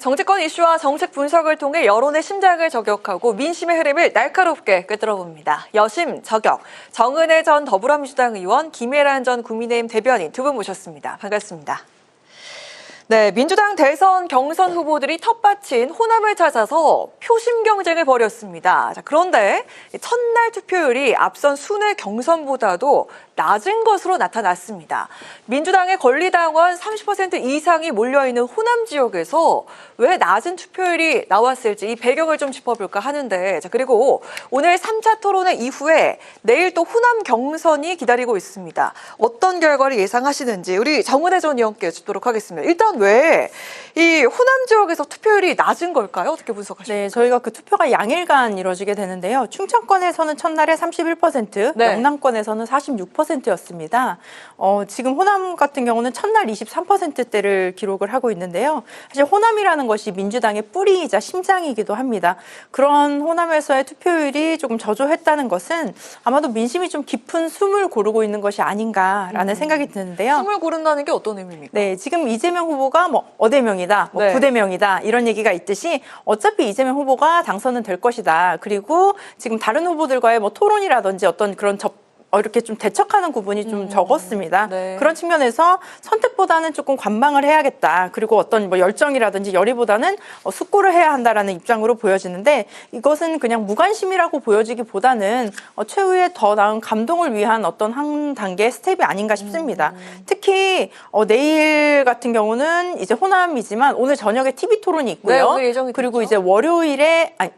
정치권 이슈와 정책 분석을 통해 여론의 심장을 저격하고 민심의 흐름을 날카롭게 꿰뚫어봅니다. 여심 저격, 정은혜 전 더불어민주당 의원, 김혜란 전 국민의힘 대변인 두 분 모셨습니다. 반갑습니다. 네, 민주당 대선 경선 후보들이 텃밭인 호남을 찾아서 표심 경쟁을 벌였습니다. 자, 그런데 첫날 투표율이 앞선 순회 경선보다도 낮은 것으로 나타났습니다. 민주당의 권리당원 30% 이상이 몰려있는 호남 지역에서 왜 낮은 투표율이 나왔을지 이 배경을 좀 짚어볼까 하는데, 자, 그리고 오늘 3차 토론회 이후에 내일 또 호남 경선이 기다리고 있습니다. 어떤 결과를 예상하시는지 우리 정은혜 전 의원께 여쭙도록 하겠습니다. 일단 왜 이 호남 지역에서 투표율이 낮은 걸까요? 어떻게 분석하십니까? 네, 저희가 그 투표가 양일간 이루어지게 되는데요. 충청권에서는 첫날에 31%, 네. 영남권에서는 46%였습니다. 지금 호남 같은 경우는 첫날 23%대를 기록을 하고 있는데요. 사실 호남이라는 것이 민주당의 뿌리이자 심장이기도 합니다. 그런 호남에서의 투표율이 조금 저조했다는 것은 아마도 민심이 좀 깊은 숨을 고르고 있는 것이 아닌가라는 생각이 드는데요. 숨을 고른다는 게 어떤 의미입니까? 네, 지금 이재명 후보가 뭐 어대명이다, 뭐 네. 부대명이다 이런 얘기가 있듯이 어차피 이재명 후보가 당선은 될 것이다. 그리고 지금 다른 후보들과의 뭐 토론이라든지 어떤 그런 이렇게 좀 대척하는 구분이 좀 적었습니다. 네. 그런 측면에서 선택보다는 조금 관망을 해야겠다. 그리고 어떤 뭐 열정이라든지 열의보다는 숙고를 해야 한다라는 입장으로 보여지는데, 이것은 그냥 무관심이라고 보여지기보다는 최후에 더 나은 감동을 위한 어떤 한 단계의 스텝이 아닌가 싶습니다. 특히 내일 같은 경우는 이제 호남이지만 오늘 저녁에 TV 토론이 있고요. 네, 오늘 예정이 그리고 됐죠? 이제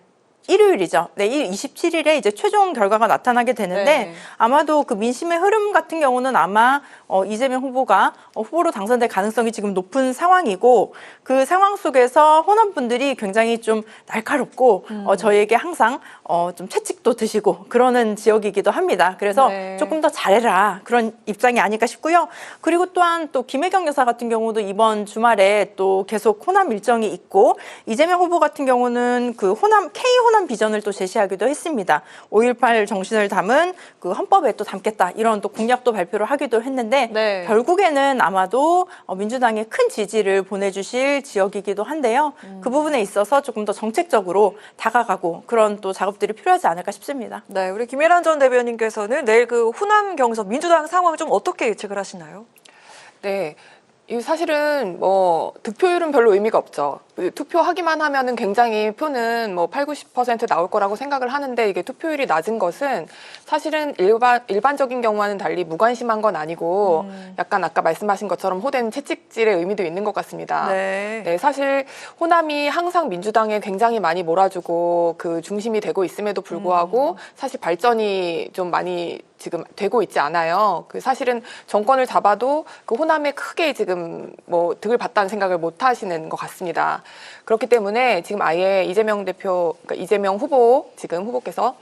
일요일이죠. 내일 27일에 이제 최종 결과가 나타나게 되는데, 네. 아마도 그 민심의 흐름 같은 경우는 아마 이재명 후보가 후보로 당선될 가능성이 지금 높은 상황이고, 그 상황 속에서 호남 분들이 굉장히 좀 날카롭고 저희에게 항상 좀 채찍도 드시고 그러는 지역이기도 합니다. 그래서 네. 조금 더 잘해라 그런 입장이 아닐까 싶고요. 그리고 또한 또 김혜경 여사 같은 경우도 이번 주말에 또 계속 호남 일정이 있고, 이재명 후보 같은 경우는 그 K-호남 비전을 또 제시하기도 했습니다. 5.18 정신을 담은 그 헌법에 또 담겠다 이런 또 공약도 발표를 하기도 했는데, 네. 결국에는 아마도 민주당에 큰 지지를 보내주실 지역이기도 한데요. 그 부분에 있어서 조금 더 정책적으로 다가가고 그런 또 작업들이 필요하지 않을까 싶습니다. 네, 우리 김혜란 전 대변인께서는 내일 그 호남 경선 민주당 상황 좀 어떻게 예측을 하시나요? 네. 이 사실은 뭐 득표율은 별로 의미가 없죠. 투표하기만 하면은 굉장히 표는 뭐 80-90% 나올 거라고 생각을 하는데, 이게 투표율이 낮은 것은 사실은 일반적인 경우와는 달리 무관심한 건 아니고 약간 아까 말씀하신 것처럼 호된 채찍질의 의미도 있는 것 같습니다. 네. 네, 사실 호남이 항상 민주당에 굉장히 많이 몰아주고 그 중심이 되고 있음에도 불구하고 사실 발전이 좀 많이 지금 되고 있지 않아요. 그 사실은 정권을 잡아도 그 호남에 크게 지금 뭐 득을 봤다는 생각을 못 하시는 것 같습니다. 그렇기 때문에 지금 아예 이재명 후보, 지금 후보께서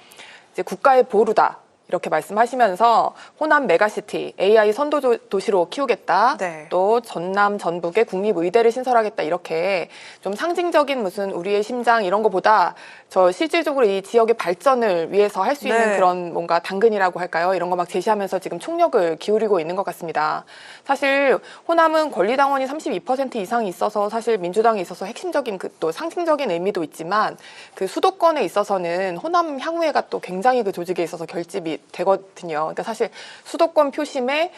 이제 국가의 보루다 이렇게 말씀하시면서 호남 메가시티, AI 선도 도시로 키우겠다. 네. 또 전남, 전북에 국립의대를 신설하겠다. 이렇게 좀 상징적인 무슨 우리의 심장 이런 거보다 저 실질적으로 이 지역의 발전을 위해서 할 수 있는 네. 그런 뭔가 당근이라고 할까요? 이런 거 막 제시하면서 지금 총력을 기울이고 있는 것 같습니다. 사실 호남은 권리당원이 32% 이상이 있어서 사실 민주당에 있어서 핵심적인 그 또 상징적인 의미도 있지만, 그 수도권에 있어서는 호남 향후회가 또 굉장히 그 조직에 있어서 결집이 되거든요. 그러니까 사실 수도권 표심의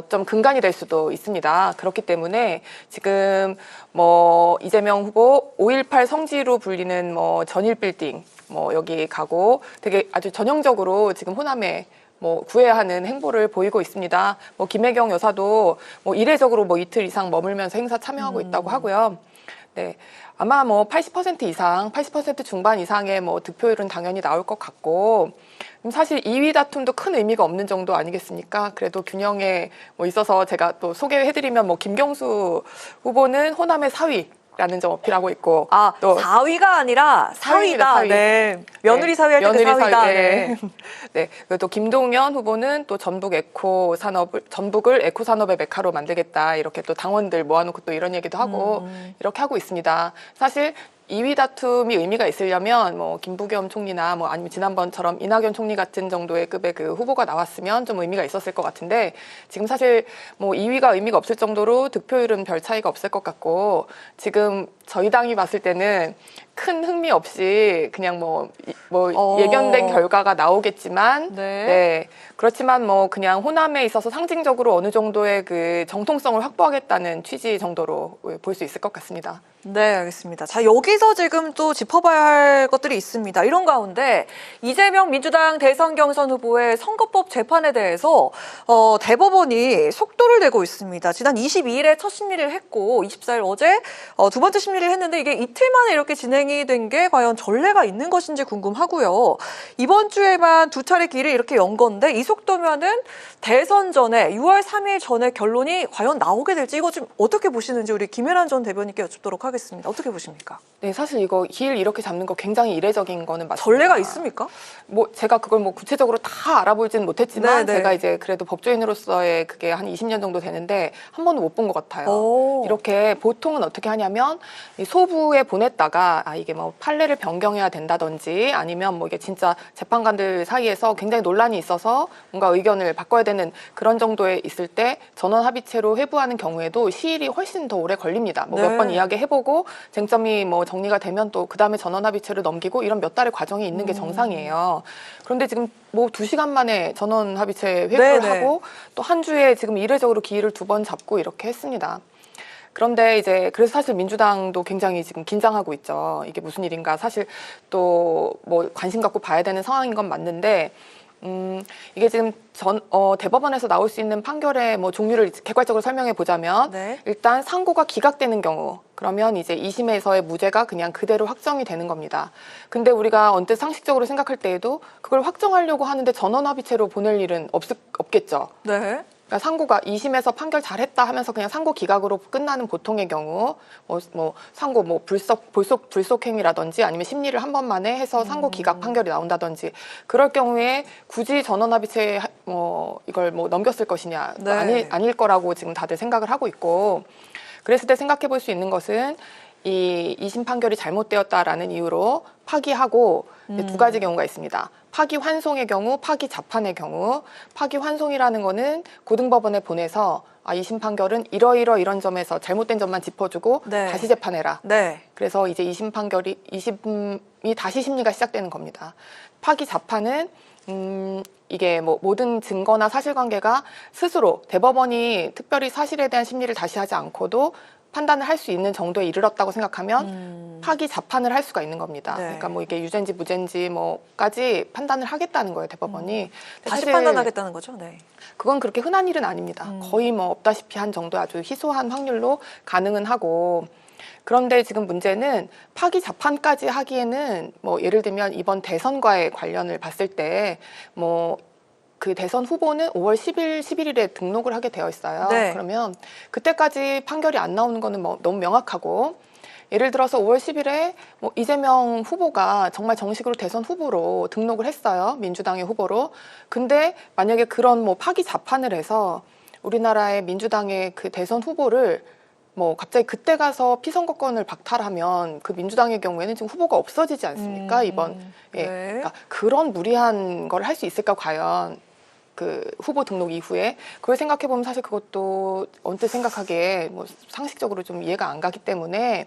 좀 근간이 될 수도 있습니다. 그렇기 때문에 지금 뭐 이재명 후보 5.18 성지로 불리는 뭐 전일빌딩 뭐 여기 가고 되게 아주 전형적으로 지금 호남에 뭐 구애하는 행보를 보이고 있습니다. 뭐 김혜경 여사도 뭐 이례적으로 뭐 이틀 이상 머물면서 행사 참여하고 있다고 하고요. 네. 아마 뭐 80% 이상, 80% 중반 이상의 뭐 득표율은 당연히 나올 것 같고, 사실 2위 다툼도 큰 의미가 없는 정도 아니겠습니까? 그래도 균형에 뭐 있어서 제가 또 소개해드리면 뭐 김경수 후보는 호남의 4위. 라는 점 어필하고 있고, 또 4위가 아니라 4위다. 4위. 네. 며느리 네. 4위 할 때 며느리 4위다. 4위. 네. 네. 그리고 또 김동연 후보는 또 전북을 에코 산업의 메카로 만들겠다. 이렇게 또 당원들 모아놓고 또 이런 얘기도 하고 이렇게 하고 있습니다. 사실 2위 다툼이 의미가 있으려면 뭐 김부겸 총리나 뭐 아니면 지난번처럼 이낙연 총리 같은 정도의 급의 그 후보가 나왔으면 좀 의미가 있었을 것 같은데 지금 사실 뭐 2위가 의미가 없을 정도로 득표율은 별 차이가 없을 것 같고 지금 저희 당이 봤을 때는 큰 흥미 없이 그냥 뭐 예견된 결과가 나오겠지만 네. 그렇지만 뭐 그냥 호남에 있어서 상징적으로 어느 정도의 그 정통성을 확보하겠다는 취지 정도로 볼 수 있을 것 같습니다. 네, 알겠습니다. 자, 여기서 지금 또 짚어봐야 할 것들이 있습니다. 이런 가운데 이재명 민주당 대선 경선 후보의 선거법 재판에 대해서 대법원이 속도를 내고 있습니다. 지난 22일에 첫 심리를 했고 24일 어제 두 번째 심리를 했는데 이게 이틀 만에 이렇게 진행이 된 게 과연 전례가 있는 것인지 궁금하고요. 이번 주에만 두 차례 길을 이렇게 연 건데 이 속도면은 대선 전에 6월 3일 전에 결론이 과연 나오게 될지 이거 좀 어떻게 보시는지 우리 김혜란 전 대변인께 여쭙도록 하겠습니다. 어떻게 보십니까? 네, 사실 이거 길 이렇게 잡는 거 굉장히 이례적인 거는 맞습니다. 전례가 있습니까? 뭐 제가 그걸 뭐 구체적으로 다 알아보지는 못했지만 네네. 제가 이제 그래도 법조인으로서의 그게 한 20년 정도 되는데 한 번도 못 본 것 같아요. 이렇게 보통은 어떻게 하냐면 이 소부에 보냈다가 이게 뭐 판례를 변경해야 된다든지 아니면 뭐 이게 진짜 재판관들 사이에서 굉장히 논란이 있어서 뭔가 의견을 바꿔야 되는 그런 정도에 있을 때 전원 합의체로 회부하는 경우에도 시일이 훨씬 더 오래 걸립니다. 뭐 몇 번 이야기해보고 쟁점이 뭐 정리가 되면 또 그 다음에 전원 합의체로 넘기고 이런 몇 달의 과정이 있는 게 정상이에요. 그런데 지금 뭐 2시간 만에 전원 합의체 회부를 하고 또 한 주에 지금 이례적으로 기일을 2번 잡고 이렇게 했습니다. 그런데 이제 그래서 사실 민주당도 굉장히 지금 긴장하고 있죠. 이게 무슨 일인가. 사실 또 뭐 관심 갖고 봐야 되는 상황인 건 맞는데 이게 지금 대법원에서 나올 수 있는 판결의 뭐 종류를 객관적으로 설명해 보자면 일단 상고가 기각되는 경우 그러면 이제 2심에서의 무죄가 그냥 그대로 확정이 되는 겁니다. 근데 우리가 언뜻 상식적으로 생각할 때에도 그걸 확정하려고 하는데 전원합의체로 보낼 일은 없겠죠. 네. 그러니까 상고가 2심에서 판결 잘했다 하면서 그냥 상고 기각으로 끝나는 보통의 경우 뭐 상고 뭐 불속행위라든지 아니면 심리를 한 번만에 해서 상고 기각 판결이 나온다든지 그럴 경우에 굳이 전원합의체 이걸 뭐 넘겼을 것이냐 아닐 거라고 지금 다들 생각을 하고 있고 그랬을 때 생각해 볼 수 있는 것은 이 2심 판결이 잘못되었다라는 이유로 파기하고 두 가지 경우가 있습니다. 파기 환송의 경우, 파기 자판의 경우. 파기 환송이라는 거는 고등법원에 보내서 2심 판결은 이런 점에서 잘못된 점만 짚어주고 다시 재판해라. 그래서 이제 2심 판결이 2심이 다시 심리가 시작되는 겁니다. 파기 자판은 이게 뭐 모든 증거나 사실관계가 스스로 대법원이 특별히 사실에 대한 심리를 다시 하지 않고도 판단을 할 수 있는 정도에 이르렀다고 생각하면 파기 자판을 할 수가 있는 겁니다. 그러니까 뭐 이게 유죄인지 무죄인지 뭐까지 판단을 하겠다는 거예요, 대법원이. 다시 판단하겠다는 거죠? 네. 그건 그렇게 흔한 일은 아닙니다. 거의 뭐 없다시피 한 정도 아주 희소한 확률로 가능은 하고 그런데 지금 문제는 파기 자판까지 하기에는 뭐 예를 들면 이번 대선과의 관련을 봤을 때 뭐 그 대선 후보는 5월 10일, 11일에 등록을 하게 되어 있어요. 그러면 그때까지 판결이 안 나오는 거는 뭐 너무 명확하고 예를 들어서 5월 10일에 뭐 이재명 후보가 정말 정식으로 대선 후보로 등록을 했어요. 민주당의 후보로. 근데 만약에 그런 뭐 파기 자판을 해서 우리나라의 민주당의 그 대선 후보를 뭐 갑자기 그때 가서 피선거권을 박탈하면 그 민주당의 경우에는 지금 후보가 없어지지 않습니까? 이번 그러니까 그런 무리한 걸 할 수 있을까 과연 그 후보 등록 이후에 그걸 생각해 보면 사실 그것도 언뜻 생각하기에 뭐 상식적으로 좀 이해가 안 가기 때문에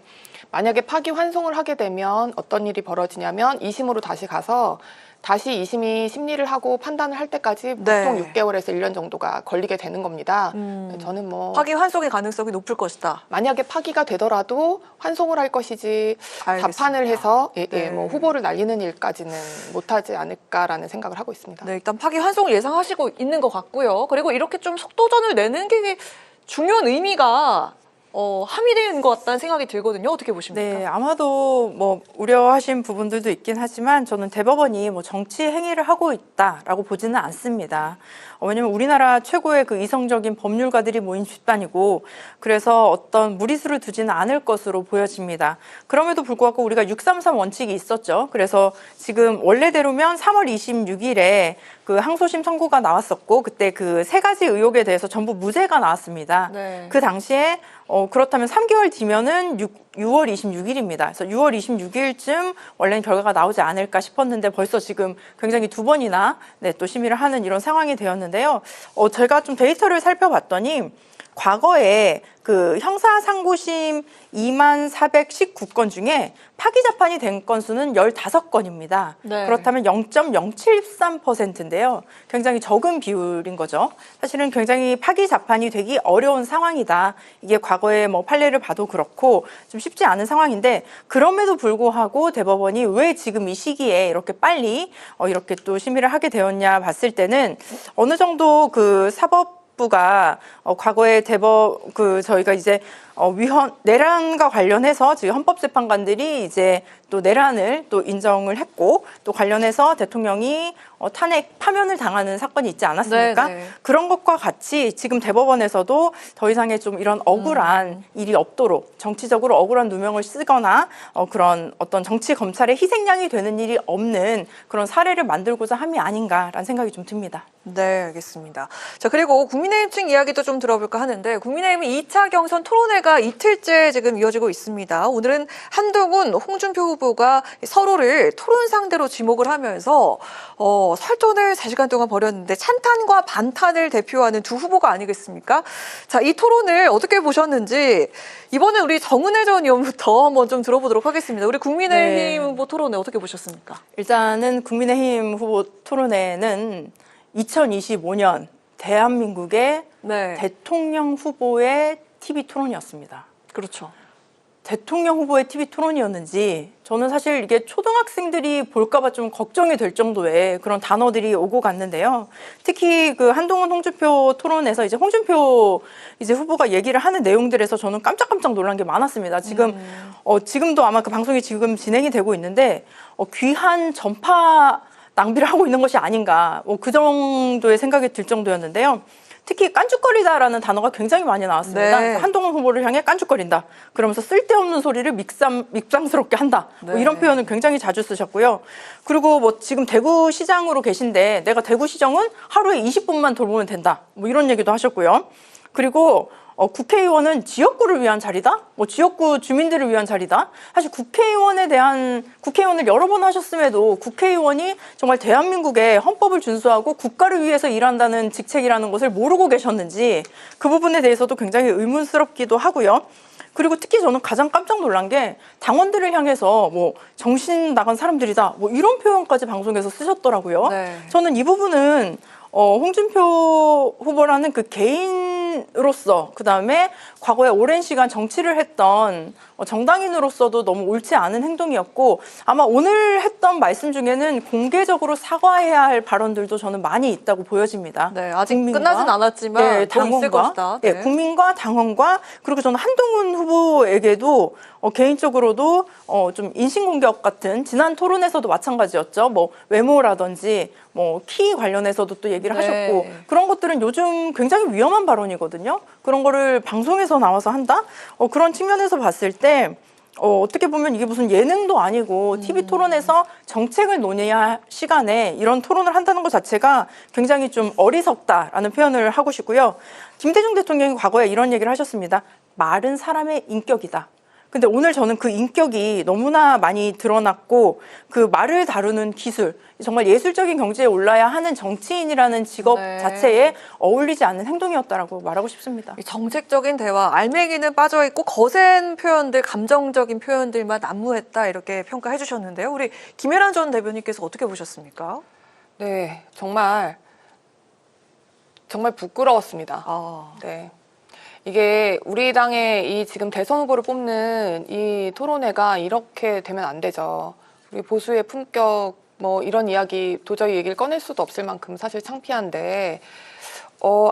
만약에 파기 환송을 하게 되면 어떤 일이 벌어지냐면 2심으로 다시 가서 다시 2심이 심리를 하고 판단을 할 때까지 보통 6개월에서 1년 정도가 걸리게 되는 겁니다. 저는 뭐 파기 환송의 가능성이 높을 것이다. 만약에 파기가 되더라도 환송을 할 것이지 자판을 해서 뭐 후보를 날리는 일까지는 못하지 않을까라는 생각을 하고 있습니다. 네, 일단 파기 환송을 예상하시고 있는 것 같고요. 그리고 이렇게 좀 속도전을 내는 게 중요한 의미가 함의되는 것 같다는 생각이 들거든요. 어떻게 보십니까? 네, 아마도 뭐 우려하신 부분들도 있긴 하지만 저는 대법원이 뭐 정치 행위를 하고 있다라고 보지는 않습니다. 왜냐면 우리나라 최고의 그 이성적인 법률가들이 모인 집단이고 그래서 어떤 무리수를 두지는 않을 것으로 보여집니다. 그럼에도 불구하고 우리가 633 원칙이 있었죠. 그래서 지금 원래대로면 3월 26일에 그 항소심 선고가 나왔었고 그때 그 3가지 의혹에 대해서 전부 무죄가 나왔습니다. 그 당시에 그렇다면 3개월 뒤면은 6월 26일입니다. 그래서 6월 26일쯤 원래는 결과가 나오지 않을까 싶었는데 벌써 지금 굉장히 두 번이나 네, 또 심의를 하는 이런 상황이 되었는데요. 제가 좀 데이터를 살펴봤더니 과거에 그 형사상고심 2419건 중에 파기자판이 된 건수는 15건입니다. 네. 그렇다면 0.073%인데요. 굉장히 적은 비율인 거죠. 사실은 굉장히 파기자판이 되기 어려운 상황이다. 이게 과거에 뭐 판례를 봐도 그렇고 좀 쉽지 않은 상황인데 그럼에도 불구하고 대법원이 왜 지금 이 시기에 이렇게 빨리 이렇게 또 심의를 하게 되었냐 봤을 때는 어느 정도 그 사법부가 과거에 저희가 이제 내란과 관련해서 지금 헌법재판관들이 이제 또 내란을 또 인정을 했고 또 관련해서 대통령이 탄핵 파면을 당하는 사건이 있지 않았습니까? 네, 네. 그런 것과 같이 지금 대법원에서도 더 이상의 좀 이런 억울한 일이 없도록 정치적으로 억울한 누명을 쓰거나 그런 어떤 정치 검찰의 희생양이 되는 일이 없는 그런 사례를 만들고자 함이 아닌가라는 생각이 좀 듭니다. 네, 알겠습니다. 자, 그리고 국민의힘 측 이야기도 좀 들어볼까 하는데 국민의힘은 2차 경선 토론회가 이틀째 지금 이어지고 있습니다. 오늘은 한동훈, 홍준표 후보가 서로를 토론 상대로 지목을 하면서 설전을 4시간 동안 벌였는데 찬탄과 반탄을 대표하는 두 후보가 아니겠습니까? 자, 이 토론을 어떻게 보셨는지 이번에 우리 정은혜 전 의원부터 한번 좀 들어보도록 하겠습니다. 우리 국민의힘 네. 후보 토론회 어떻게 보셨습니까? 일단은 국민의힘 후보 토론회는 2025년 대한민국의 네, 대통령 후보의 TV 토론이었습니다. 그렇죠. 대통령 후보의 TV 토론이었는지 저는 사실 이게 초등학생들이 볼까봐 좀 걱정이 될 정도의 그런 단어들이 오고 갔는데요. 특히 그 한동훈 홍준표 토론에서 이제 홍준표 이제 후보가 얘기를 하는 내용들에서 저는 깜짝깜짝 놀란 게 많았습니다. 지금도 아마 그 방송이 지금 진행이 되고 있는데 귀한 전파 낭비를 하고 있는 것이 아닌가 그 정도의 생각이 들 정도였는데요. 특히 깐죽거리다라는 단어가 굉장히 많이 나왔습니다. 네. 한동훈 후보를 향해 깐죽거린다. 그러면서 쓸데없는 소리를 밉상스럽게 한다. 뭐 네. 이런 표현을 굉장히 자주 쓰셨고요. 그리고 뭐 지금 대구시장으로 계신데 내가 대구시정은 하루에 20분만 돌보면 된다. 뭐 이런 얘기도 하셨고요. 그리고 국회의원은 지역구를 위한 자리다? 뭐 지역구 주민들을 위한 자리다? 사실 국회의원을 여러 번 하셨음에도 국회의원이 정말 대한민국의 헌법을 준수하고 국가를 위해서 일한다는 직책이라는 것을 모르고 계셨는지 그 부분에 대해서도 굉장히 의문스럽기도 하고요. 그리고 특히 저는 가장 깜짝 놀란 게 당원들을 향해서 뭐 정신 나간 사람들이다. 뭐 이런 표현까지 방송에서 쓰셨더라고요. 네. 저는 이 부분은 홍준표 후보라는 그 개인으로서 그다음에 과거에 오랜 시간 정치를 했던 정당인으로서도 너무 옳지 않은 행동이었고 아마 오늘 했던 말씀 중에는 공개적으로 사과해야 할 발언들도 저는 많이 있다고 보여집니다. 네, 아직 끝나진 않았지만 더 있을 것이다. 네, 국민과 당원과 그리고 저는 한동훈 후보에게도 개인적으로도 좀 인신공격 같은 지난 토론에서도 마찬가지였죠. 뭐 외모라든지 뭐 키 관련해서도 또 얘기를 네. 하셨고 그런 것들은 요즘 굉장히 위험한 발언이거든요. 그런 거를 방송에서 나와서 한다? 그런 측면에서 봤을 때 어떻게 보면 이게 무슨 예능도 아니고 TV 토론에서 정책을 논의할 시간에 이런 토론을 한다는 것 자체가 굉장히 좀 어리석다라는 표현을 하고 싶고요. 김대중 대통령이 과거에 이런 얘기를 하셨습니다. 말은 사람의 인격이다. 근데 오늘 저는 그 인격이 너무나 많이 드러났고 그 말을 다루는 기술, 정말 예술적인 경지에 올라야 하는 정치인이라는 직업 네. 자체에 어울리지 않는 행동이었다라고 말하고 싶습니다. 이 정책적인 대화, 알맹이는 빠져있고 거센 표현들, 감정적인 표현들만 난무했다 이렇게 평가해 주셨는데요. 우리 김혜란 전 대변인께서 어떻게 보셨습니까? 네, 정말 부끄러웠습니다. 아, 네. 이게 우리 당의 이 지금 대선 후보를 뽑는 이 토론회가 이렇게 되면 안 되죠. 우리 보수의 품격 뭐 이런 이야기 도저히 얘기를 꺼낼 수도 없을 만큼 사실 창피한데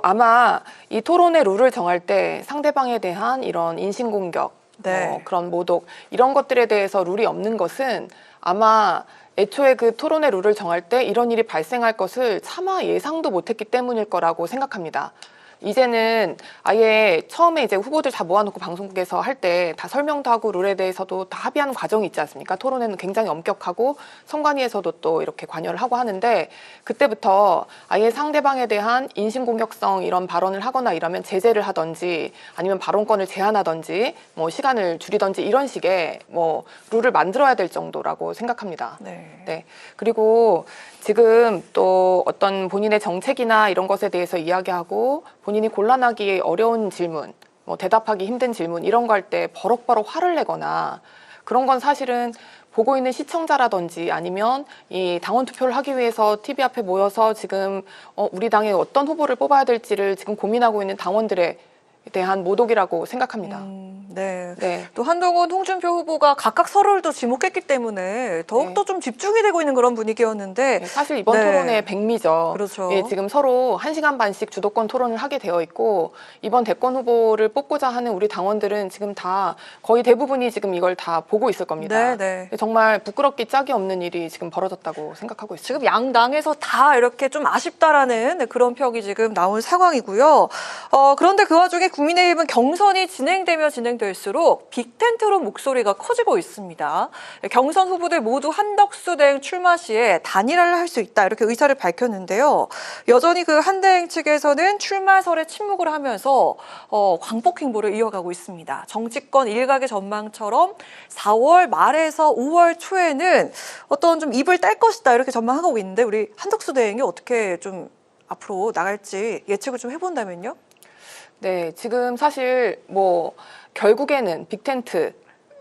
아마 이 토론회 룰을 정할 때 상대방에 대한 이런 인신공격, 네. 그런 모독 이런 것들에 대해서 룰이 없는 것은 아마 애초에 그 토론회 룰을 정할 때 이런 일이 발생할 것을 차마 예상도 못했기 때문일 거라고 생각합니다. 이제는 아예 처음에 이제 후보들 다 모아놓고 방송국에서 할 때 다 설명도 하고 룰에 대해서도 다 합의하는 과정이 있지 않습니까? 토론회는 굉장히 엄격하고 선관위에서도 또 이렇게 관여를 하고 하는데 그때부터 아예 상대방에 대한 인신공격성 이런 발언을 하거나 이러면 제재를 하든지 아니면 발언권을 제한하든지 뭐 시간을 줄이든지 이런 식의 뭐 룰을 만들어야 될 정도라고 생각합니다. 네. 네. 그리고 지금 또 어떤 본인의 정책이나 이런 것에 대해서 이야기하고 본인이 곤란하기 어려운 질문, 뭐 대답하기 힘든 질문 이런 거 할 때 버럭버럭 화를 내거나 그런 건 사실은 보고 있는 시청자라든지 아니면 이 당원 투표를 하기 위해서 TV 앞에 모여서 지금 우리 당에 어떤 후보를 뽑아야 될지를 지금 고민하고 있는 당원들에 대한 모독이라고 생각합니다. 네. 네. 또 한동훈, 홍준표 후보가 각각 서로를 또 지목했기 때문에 더욱더 좀 집중이 되고 있는 그런 분위기였는데 네, 사실 이번 네. 토론의 백미죠. 그렇죠. 예, 지금 서로 1시간 반씩 주도권 토론을 하게 되어 있고 이번 대권 후보를 뽑고자 하는 우리 당원들은 지금 다 거의 대부분이 지금 이걸 다 보고 있을 겁니다. 네. 정말 부끄럽기 짝이 없는 일이 지금 벌어졌다고 생각하고 있습니다. 지금 양당에서 다 이렇게 좀 아쉽다라는 그런 평이 지금 나온 상황이고요. 그런데 그 와중에 국민의힘은 경선이 진행될수록 빅텐트로 목소리가 커지고 있습니다. 경선 후보들 모두 한덕수 대행 출마 시에 단일화를 할 수 있다 이렇게 의사를 밝혔는데요. 여전히 그 한대행 측에서는 출마설에 침묵을 하면서 광복 행보를 이어가고 있습니다. 정치권 일각의 전망처럼 4월 말에서 5월 초에는 어떤 좀 입을 뗄 것이다 이렇게 전망하고 있는데 우리 한덕수 대행이 어떻게 좀 앞으로 나갈지 예측을 좀 해본다면요? 네, 지금 사실 뭐 결국에는 빅텐트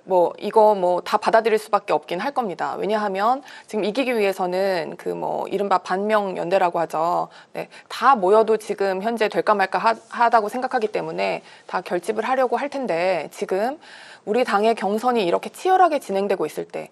뭐 이거 뭐 다 받아들일 수밖에 없긴 할 겁니다. 왜냐하면 지금 이기기 위해서는 그 뭐 이른바 반명 연대라고 하죠. 네, 다 모여도 지금 현재 될까 말까 하다고 생각하기 때문에 다 결집을 하려고 할 텐데 지금 우리 당의 경선이 이렇게 치열하게 진행되고 있을 때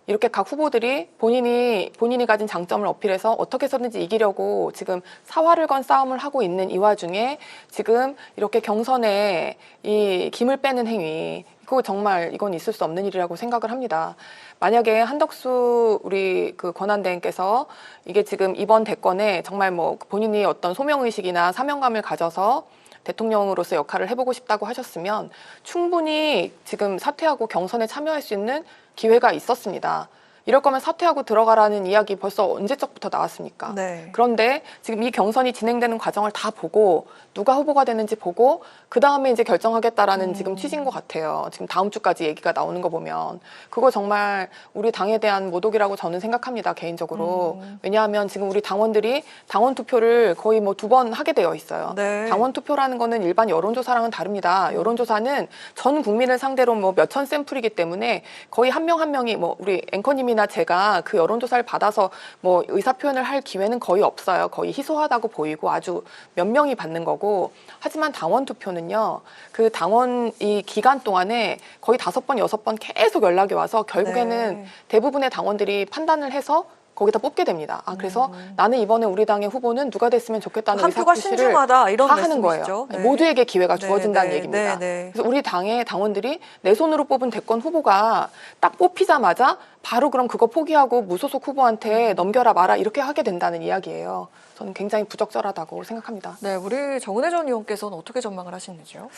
이렇게 각 후보들이 본인이 가진 장점을 어필해서 어떻게 해서든지 이기려고 지금 사활을 건 싸움을 하고 있는 이 와중에 지금 이렇게 경선에 이 김을 빼는 행위 그거 정말 이건 있을 수 없는 일이라고 생각을 합니다. 만약에 한덕수 우리 그 권한대행께서 이게 지금 이번 대권에 정말 뭐 본인이 어떤 소명의식이나 사명감을 가져서 대통령으로서 역할을 해보고 싶다고 하셨으면 충분히 지금 사퇴하고 경선에 참여할 수 있는 기회가 있었습니다. 이럴 거면 사퇴하고 들어가라는 이야기 벌써 언제적부터 나왔습니까? 네. 그런데 지금 이 경선이 진행되는 과정을 다 보고 누가 후보가 되는지 보고 그 다음에 이제 결정하겠다라는 지금 취지인 것 같아요. 지금 다음 주까지 얘기가 나오는 거 보면 그거 정말 우리 당에 대한 모독이라고 저는 생각합니다. 개인적으로. 왜냐하면 지금 우리 당원들이 당원 투표를 거의 뭐 2번 하게 되어 있어요. 네. 당원 투표라는 거는 일반 여론조사랑은 다릅니다. 여론조사는 전 국민을 상대로 뭐 몇천 샘플이기 때문에 거의 한 명 한 명이 뭐 우리 앵커님이나 제가 그 여론조사를 받아서 뭐 의사표현을 할 기회는 거의 없어요. 거의 희소하다고 보이고 아주 몇 명이 받는 거고 하지만 당원 투표는요. 그 당원 이 기간 동안에 거의 5번, 6번 계속 연락이 와서 결국에는 네. 대부분의 당원들이 판단을 해서 거기다 뽑게 됩니다. 그래서 나는 이번에 우리 당의 후보는 누가 됐으면 좋겠다는 한 표가 의사표시를 신중하다 이런 다 하는 말씀이시죠? 거예요. 네. 모두에게 기회가 주어진다는 네, 얘기입니다. 네. 그래서 우리 당의 당원들이 내 손으로 뽑은 대권 후보가 딱 뽑히자마자 바로 그럼 그거 포기하고 무소속 후보한테 넘겨라 마라 이렇게 하게 된다는 이야기예요. 저는 굉장히 부적절하다고 생각합니다. 네, 우리 정은혜 전 의원께서는 어떻게 전망을 하시는지요?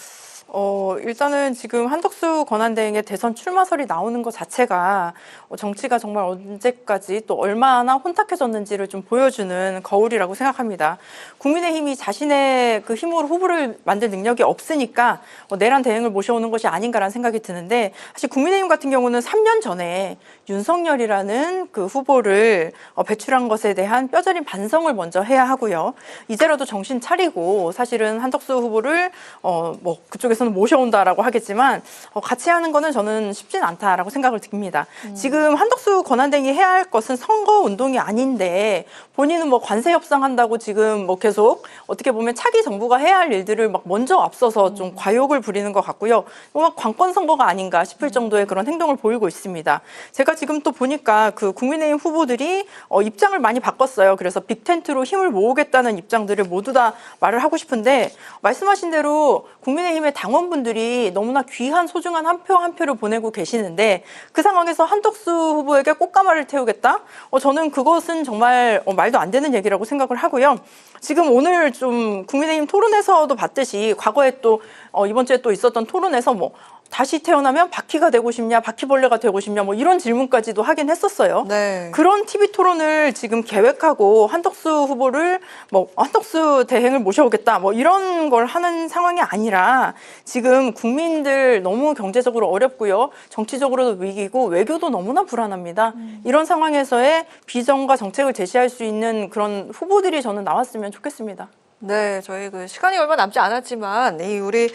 일단은 지금 한덕수 권한대행의 대선 출마설이 나오는 것 자체가 정치가 정말 언제까지 또 얼마나 혼탁해졌는지를 좀 보여주는 거울이라고 생각합니다. 국민의힘이 자신의 그 힘으로 후보를 만들 능력이 없으니까 내란 대행을 모셔오는 것이 아닌가라는 생각이 드는데 사실 국민의힘 같은 경우는 3년 전에 윤석열이라는 그 후보를 배출한 것에 대한 뼈저린 반성을 먼저 해야 하고요. 이제라도 정신 차리고 사실은 한덕수 후보를 뭐 그쪽에서는 모셔온다라고 하겠지만 같이 하는 거는 저는 쉽진 않다라고 생각을 듭니다. 지금 한덕수 권한대행이 해야 할 것은 선거 운동이 아닌데 본인은 뭐 관세 협상한다고 지금 뭐 계속 어떻게 보면 차기 정부가 해야 할 일들을 막 먼저 앞서서 좀 과욕을 부리는 것 같고요. 막 관권 선거가 아닌가 싶을 정도의 그런 행동을 보이고 있습니다. 제가 지금 또 보니까 그 국민의힘 후보들이 입장을 많이 바꿨어요. 그래서 빅텐트로 힘을 모으겠다는 입장들을 모두 다 말을 하고 싶은데 말씀하신 대로 국민의힘의 당원분들이 너무나 귀한 소중한 한 표 한 표를 보내고 계시는데 그 상황에서 한덕수 후보에게 꽃가마를 태우겠다? 저는 그것은 정말 말도 안 되는 얘기라고 생각을 하고요. 지금 오늘 좀 국민의힘 토론에서도 봤듯이 과거에 또 이번 주에 또 있었던 토론에서 뭐 다시 태어나면 바퀴가 되고 싶냐, 바퀴벌레가 되고 싶냐, 뭐 이런 질문까지도 하긴 했었어요. 네. 그런 TV 토론을 지금 계획하고 한덕수 후보를 뭐 한덕수 대행을 모셔오겠다, 뭐 이런 걸 하는 상황이 아니라 지금 국민들 너무 경제적으로 어렵고요, 정치적으로도 위기고 외교도 너무나 불안합니다. 이런 상황에서의 비전과 정책을 제시할 수 있는 그런 후보들이 저는 나왔으면 좋겠습니다. 네, 저희 그 시간이 얼마 남지 않았지만 이 우리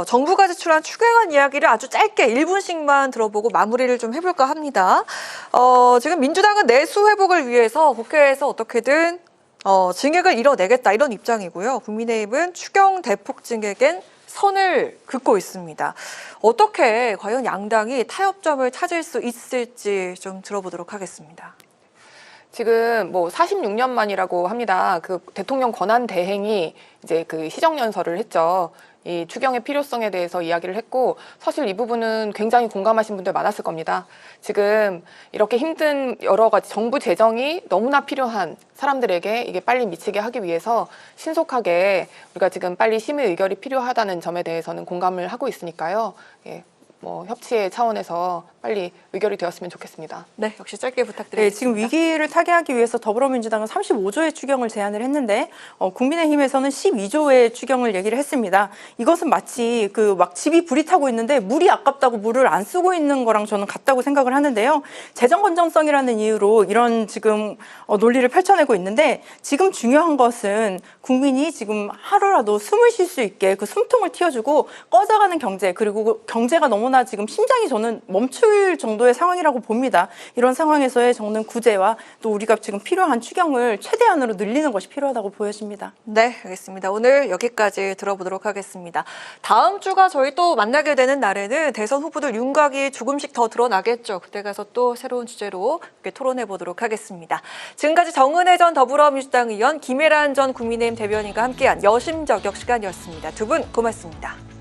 정부가 제출한 추경안 이야기를 아주 짧게 1분씩만 들어보고 마무리를 좀 해볼까 합니다. 지금 민주당은 내수 회복을 위해서 국회에서 어떻게든 증액을 이뤄내겠다 이런 입장이고요. 국민의힘은 추경 대폭 증액엔 선을 긋고 있습니다. 어떻게 과연 양당이 타협점을 찾을 수 있을지 좀 들어보도록 하겠습니다. 지금 뭐 46년 만이라고 합니다. 그 대통령 권한 대행이 이제 그 시정연설을 했죠. 이 추경의 필요성에 대해서 이야기를 했고 사실 이 부분은 굉장히 공감하신 분들 많았을 겁니다. 지금 이렇게 힘든 여러 가지 정부 재정이 너무나 필요한 사람들에게 이게 빨리 미치게 하기 위해서 신속하게 우리가 지금 빨리 심의 의결이 필요하다는 점에 대해서는 공감을 하고 있으니까요. 예. 뭐 협치의 차원에서 빨리 의결이 되었으면 좋겠습니다. 네, 역시 짧게 부탁드리겠습니다. 네, 지금 위기를 타개하기 위해서 더불어민주당은 35조의 추경을 제안을 했는데 국민의힘에서는 12조의 추경을 얘기를 했습니다. 이것은 마치 그 막 집이 불이 타고 있는데 물이 아깝다고 물을 안 쓰고 있는 거랑 저는 같다고 생각을 하는데요. 재정 건전성이라는 이유로 이런 지금 논리를 펼쳐내고 있는데 지금 중요한 것은 국민이 지금 하루라도 숨을 쉴 수 있게 그 숨통을 틔워주고 꺼져가는 경제, 그리고 경제가 너무나 지금 심장이 저는 멈출 정도의 상황이라고 봅니다. 이런 상황에서의 저는 구제와 또 우리가 지금 필요한 추경을 최대한으로 늘리는 것이 필요하다고 보여집니다. 네, 알겠습니다. 오늘 여기까지 들어보도록 하겠습니다. 다음 주가 저희 또 만나게 되는 날에는 대선 후보들 윤곽이 조금씩 더 드러나겠죠. 그때 가서 또 새로운 주제로 이렇게 토론해 보도록 하겠습니다. 지금까지 정은혜 전 더불어민주당 의원, 김혜란 전 국민의힘 대변인과 함께한 여심저격 시간이었습니다. 두 분 고맙습니다.